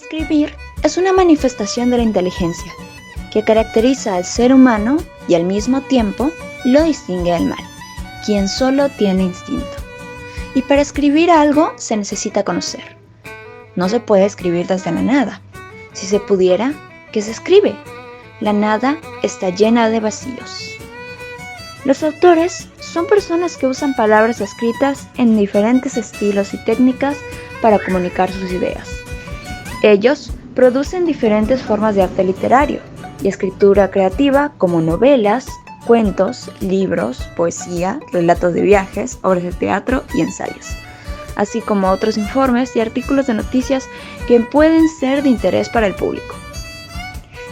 Escribir es una manifestación de la inteligencia que caracteriza al ser humano y al mismo tiempo lo distingue del mal, quien solo tiene instinto. Y para escribir algo se necesita conocer. No se puede escribir desde la nada. Si se pudiera, ¿qué se escribe? La nada está llena de vacíos. Los autores son personas que usan palabras escritas en diferentes estilos y técnicas para comunicar sus ideas. Ellos producen diferentes formas de arte literario y escritura creativa como novelas, cuentos, libros, poesía, relatos de viajes, obras de teatro y ensayos, así como otros informes y artículos de noticias que pueden ser de interés para el público.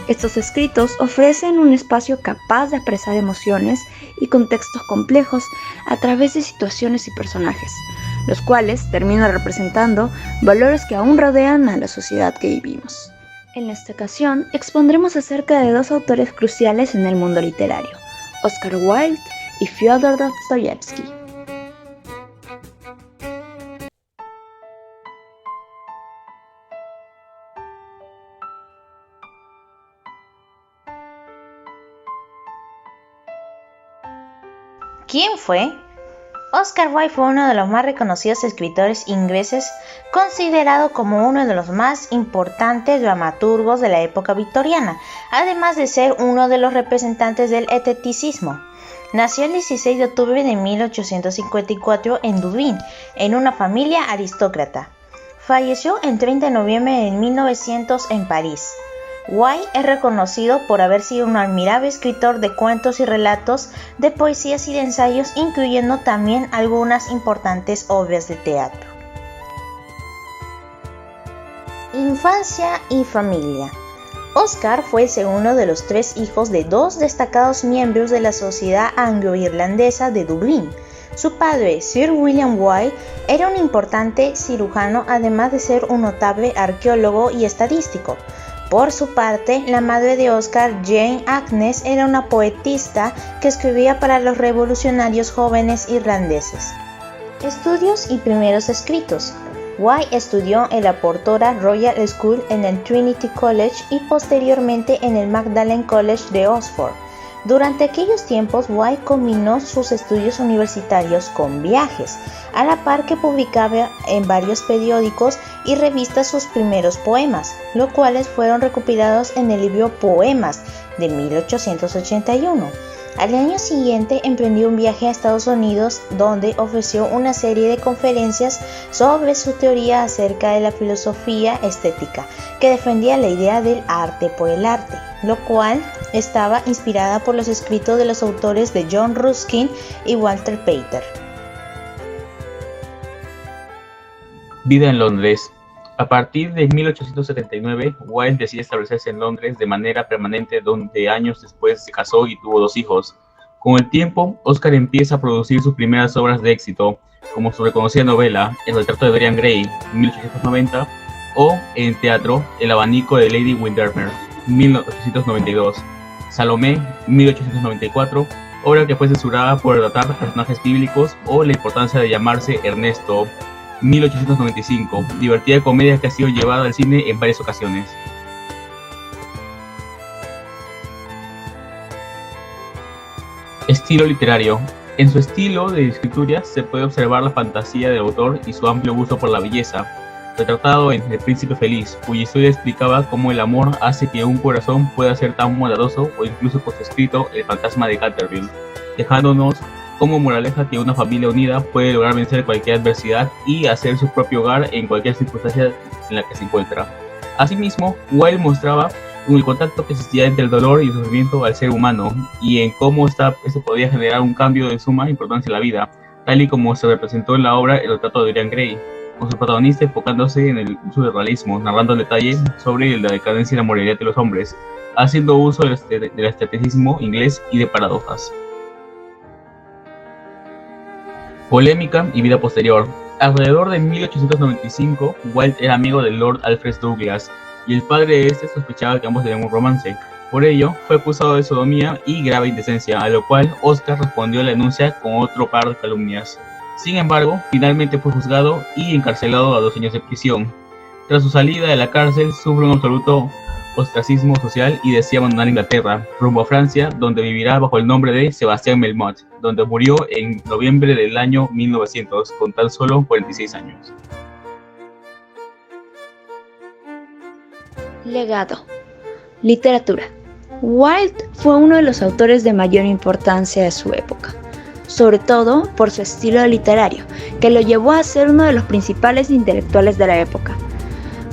Estos escritos ofrecen un espacio capaz de expresar emociones y contextos complejos a través de situaciones y personajes, los cuales terminan representando valores que aún rodean a la sociedad que vivimos. En esta ocasión expondremos acerca de dos autores cruciales en el mundo literario, Oscar Wilde y Fyodor Dostoyevsky. ¿Quién fue? Oscar Wilde fue uno de los más reconocidos escritores ingleses, considerado como uno de los más importantes dramaturgos de la época victoriana, además de ser uno de los representantes del eclecticismo. Nació el 16 de octubre de 1854 en Dublín, en una familia aristócrata. Falleció el 30 de noviembre de 1900 en París. Wilde es reconocido por haber sido un admirable escritor de cuentos y relatos, de poesías y de ensayos, incluyendo también algunas importantes obras de teatro. Infancia y familia. Oscar fue el segundo de los tres hijos de dos destacados miembros de la sociedad anglo-irlandesa de Dublín. Su padre, Sir William Wilde, era un importante cirujano, además de ser un notable arqueólogo y estadístico. Por su parte, la madre de Oscar, Jane Agnes, era una poetista que escribía para los revolucionarios jóvenes irlandeses. Estudios y primeros escritos. Wilde estudió en la Portora Royal School en el Trinity College y posteriormente en el Magdalen College de Oxford. Durante aquellos tiempos, Wilde combinó sus estudios universitarios con viajes, a la par que publicaba en varios periódicos y revistas sus primeros poemas, los cuales fueron recopilados en el libro Poemas de 1881. Al año siguiente emprendió un viaje a Estados Unidos, donde ofreció una serie de conferencias sobre su teoría acerca de la filosofía estética, que defendía la idea del arte por el arte, lo cual estaba inspirada por los escritos de los autores de John Ruskin y Walter Pater. Vida en Londres. A partir de 1879, Wilde decide establecerse en Londres de manera permanente, donde años después se casó y tuvo dos hijos. Con el tiempo, Oscar empieza a producir sus primeras obras de éxito, como su reconocida novela El retrato de Dorian Gray, 1890, o en teatro El abanico de Lady Windermere, 1892, Salomé, 1894, obra que fue censurada por tratar personajes bíblicos, o La importancia de llamarse Ernesto, 1895, divertida comedia que ha sido llevada al cine en varias ocasiones. Estilo literario. En su estilo de escritura se puede observar la fantasía del autor y su amplio gusto por la belleza, retratado en El Príncipe Feliz, cuya historia explicaba cómo el amor hace que un corazón pueda ser tan bondadoso, o incluso por su escrito El fantasma de Canterville, dejándonos como moraleja que una familia unida puede lograr vencer cualquier adversidad y hacer su propio hogar en cualquier circunstancia en la que se encuentra. Asimismo, Wilde mostraba el contacto que existía entre el dolor y el sufrimiento al ser humano, y en cómo esto podía generar un cambio de suma importancia en la vida, tal y como se representó en la obra El retrato de Dorian Gray, con su protagonista enfocándose en el uso del realismo, narrando en detalle sobre la decadencia y la moralidad de los hombres, haciendo uso del esteticismo inglés y de paradojas. Polémica y vida posterior. Alrededor de 1895, Wilde era amigo del Lord Alfred Douglas, y el padre de este sospechaba que ambos tenían un romance. Por ello, fue acusado de sodomía y grave indecencia, a lo cual Oscar respondió a la denuncia con otro par de calumnias. Sin embargo, finalmente fue juzgado y encarcelado a 2 años de prisión. Tras su salida de la cárcel, sufre un absoluto ostracismo social y decide abandonar Inglaterra, rumbo a Francia, donde vivirá bajo el nombre de Sebastián Melmoth, donde murió en noviembre del año 1900, con tan solo 46 años. Legado. Literatura. Wilde fue uno de los autores de mayor importancia de su época, sobre todo por su estilo literario, que lo llevó a ser uno de los principales intelectuales de la época.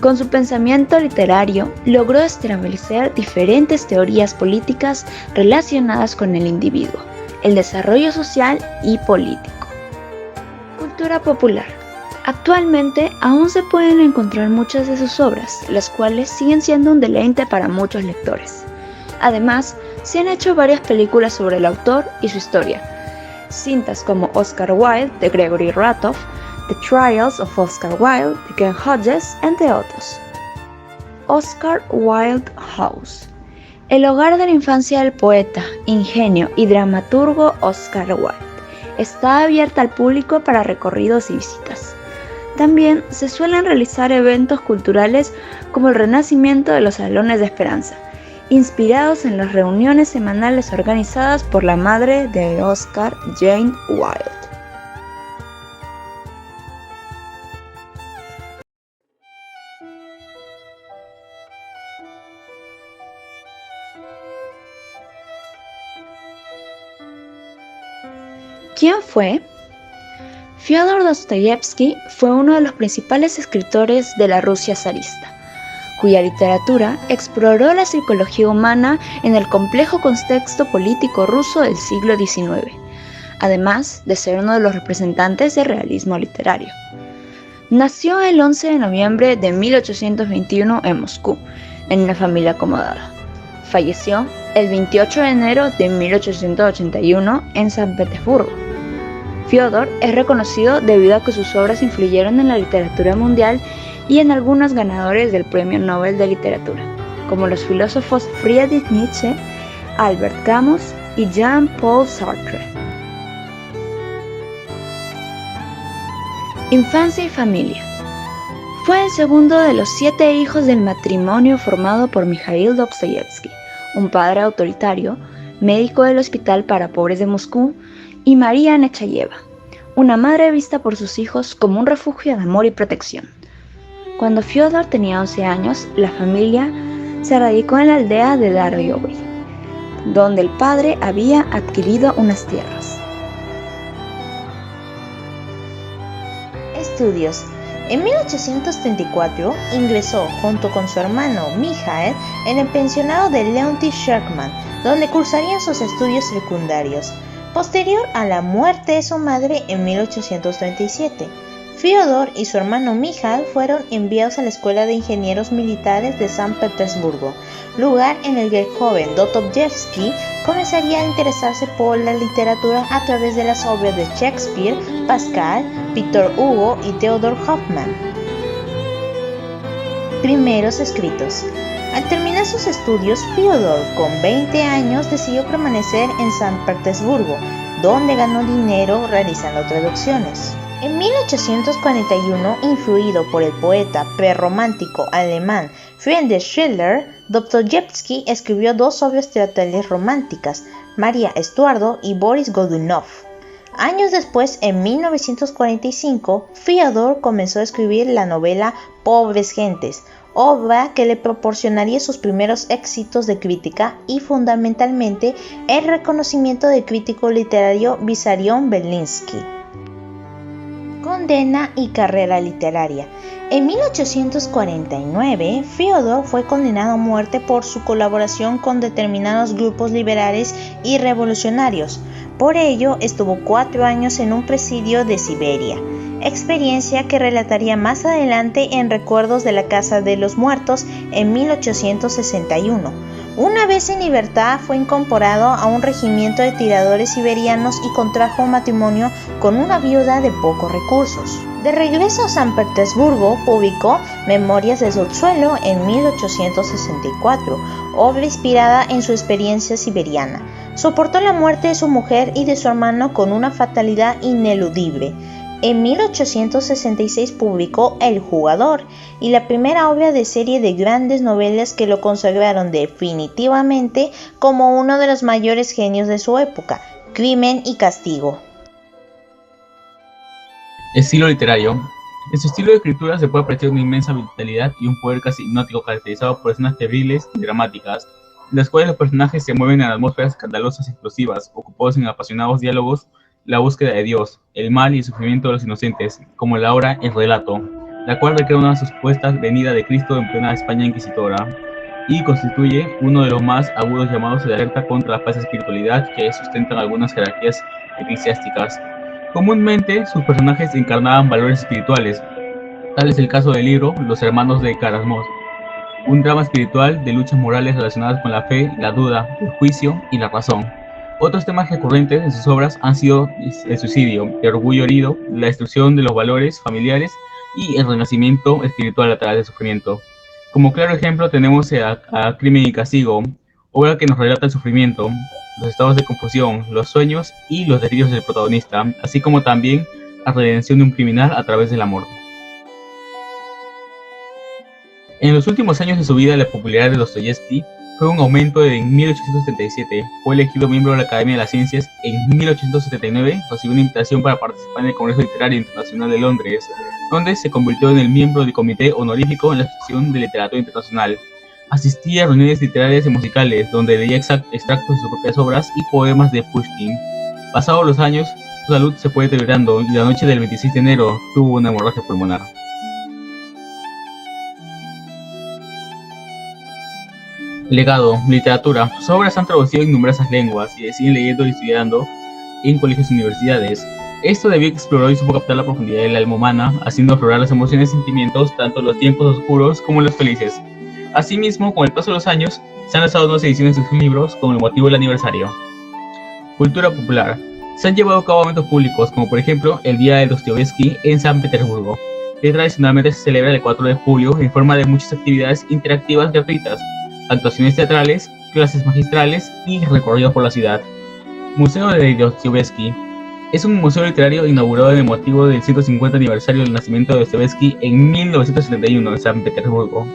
Con su pensamiento literario, logró establecer diferentes teorías políticas relacionadas con el individuo, el desarrollo social y político. Cultura popular. Actualmente aún se pueden encontrar muchas de sus obras, las cuales siguen siendo un deleite para muchos lectores. Además, se han hecho varias películas sobre el autor y su historia. Cintas como Oscar Wilde de Gregory Ratoff, The Trials of Oscar Wilde de Ken Hodges, entre otros. Oscar Wilde House. El hogar de la infancia del poeta, ingenio y dramaturgo Oscar Wilde. Está abierta al público para recorridos y visitas. También se suelen realizar eventos culturales como el renacimiento de los Salones de Esperanza, inspirados en las reuniones semanales organizadas por la madre de Oscar, Jane Wilde. ¿Quién fue? Fyodor Dostoyevsky fue uno de los principales escritores de la Rusia zarista, cuya literatura exploró la psicología humana en el complejo contexto político ruso del siglo XIX, además de ser uno de los representantes del realismo literario. Nació el 11 de noviembre de 1821 en Moscú, en una familia acomodada. Falleció el 28 de enero de 1881 en San Petersburgo. Fyodor es reconocido debido a que sus obras influyeron en la literatura mundial y en algunos ganadores del Premio Nobel de Literatura, como los filósofos Friedrich Nietzsche, Albert Camus y Jean-Paul Sartre. Infancia y familia. Fue el segundo de los 7 hijos del matrimonio formado por Mikhail Dostoyevsky, un padre autoritario, médico del Hospital para Pobres de Moscú, y María Nechayeva, una madre vista por sus hijos como un refugio de amor y protección. Cuando Fyodor tenía 11 años, la familia se radicó en la aldea de Daroyobry, donde el padre había adquirido unas tierras. Estudios. En 1834 ingresó junto con su hermano Mikhail en el pensionado de Leontiy Sherman, donde cursarían sus estudios secundarios. Posterior a la muerte de su madre en 1837, Fyodor y su hermano Mikhail fueron enviados a la Escuela de Ingenieros Militares de San Petersburgo, lugar en el que el joven Dostoyevsky comenzaría a interesarse por la literatura a través de las obras de Shakespeare, Pascal, Victor Hugo y Theodor Hoffmann. Primeros escritos. Al terminar sus estudios, Fyodor, con 20 años, decidió permanecer en San Petersburgo, donde ganó dinero realizando traducciones. En 1841, influido por el poeta prerromántico alemán Friedrich Schiller, Dostoyevsky escribió 2 obras teatrales románticas, María Estuardo y Boris Godunov. Años después, en 1945, Fyodor comenzó a escribir la novela Pobres Gentes, obra que le proporcionaría sus primeros éxitos de crítica y fundamentalmente el reconocimiento del crítico literario Vissarion Belinsky. Condena y carrera literaria. En 1849, Fyodor fue condenado a muerte por su colaboración con determinados grupos liberales y revolucionarios. Por ello, estuvo 4 años en un presidio de Siberia, experiencia que relataría más adelante en Recuerdos de la Casa de los Muertos en 1861. Una vez en libertad, fue incorporado a un regimiento de tiradores siberianos y contrajo matrimonio con una viuda de pocos recursos. De regreso a San Petersburgo, publicó Memorias del Subsuelo en 1864, obra inspirada en su experiencia siberiana. Soportó la muerte de su mujer y de su hermano con una fatalidad ineludible. En 1866 publicó El jugador y la primera obra de serie de grandes novelas que lo consagraron definitivamente como uno de los mayores genios de su época, Crimen y Castigo. Estilo literario. En su estilo de escritura se puede apreciar una inmensa vitalidad y un poder casi hipnótico caracterizado por escenas terribles y dramáticas, en las cuales los personajes se mueven en atmósferas escandalosas y explosivas, ocupados en apasionados diálogos, la búsqueda de Dios, el mal y el sufrimiento de los inocentes, como la obra El relato, la cual recrea una supuesta venida de Cristo en plena España inquisitora, y constituye uno de los más agudos llamados de alerta contra la falsa espiritualidad que sustentan algunas jerarquías eclesiásticas. Comúnmente, sus personajes encarnaban valores espirituales. Tal es el caso del libro Los hermanos de Carasmos, un drama espiritual de luchas morales relacionadas con la fe, la duda, el juicio y la razón. Otros temas recurrentes en sus obras han sido el suicidio, el orgullo herido, la destrucción de los valores familiares y el renacimiento espiritual a través del sufrimiento. Como claro ejemplo tenemos a Crimen y Castigo, obra que nos relata el sufrimiento, los estados de confusión, los sueños y los delirios del protagonista, así como también la redención de un criminal a través del amor. En los últimos años de su vida, la popularidad de Dostoyevsky fue un aumento. En 1877 fue elegido miembro de la Academia de las Ciencias. En 1879 recibió una invitación para participar en el Congreso Literario Internacional de Londres, donde se convirtió en el miembro del comité honorífico en la sección de literatura internacional. Asistía a reuniones literarias y musicales, donde leía extractos de sus propias obras y poemas de Pushkin. Pasados los años, su salud se fue deteriorando y la noche del 26 de enero tuvo una hemorragia pulmonar. Legado, literatura. Sus obras se han traducido en numerosas lenguas y se siguen leyendo y estudiando en colegios y universidades. Esto debido a que exploró y supo captar la profundidad del alma humana, haciendo aflorar las emociones y sentimientos, tanto en los tiempos oscuros como en los felices. Asimismo, con el paso de los años, se han lanzado nuevas ediciones de sus libros con el motivo del aniversario. Cultura popular. Se han llevado a cabo eventos públicos, como por ejemplo el Día de Dostoyevsky en San Petersburgo, que tradicionalmente se celebra el 4 de julio en forma de muchas actividades interactivas gratuitas, actuaciones teatrales, clases magistrales y recorridos por la ciudad. Museo de Dostoyevsky. Es un museo literario inaugurado en el motivo del 150 aniversario del nacimiento de Dostoyevsky en 1971 en San Petersburgo,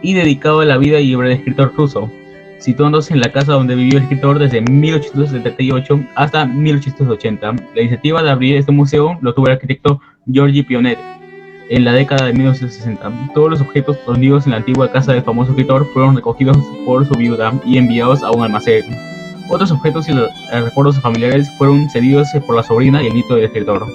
y dedicado a la vida y obra del escritor ruso, situándose en la casa donde vivió el escritor desde 1878 hasta 1880. La iniciativa de abrir este museo lo tuvo el arquitecto Georgy Pionet en la década de 1960. Todos los objetos escondidos en la antigua casa del famoso escritor fueron recogidos por su viuda y enviados a un almacén. Otros objetos y recuerdos familiares fueron cedidos por la sobrina y el nieto del escritor.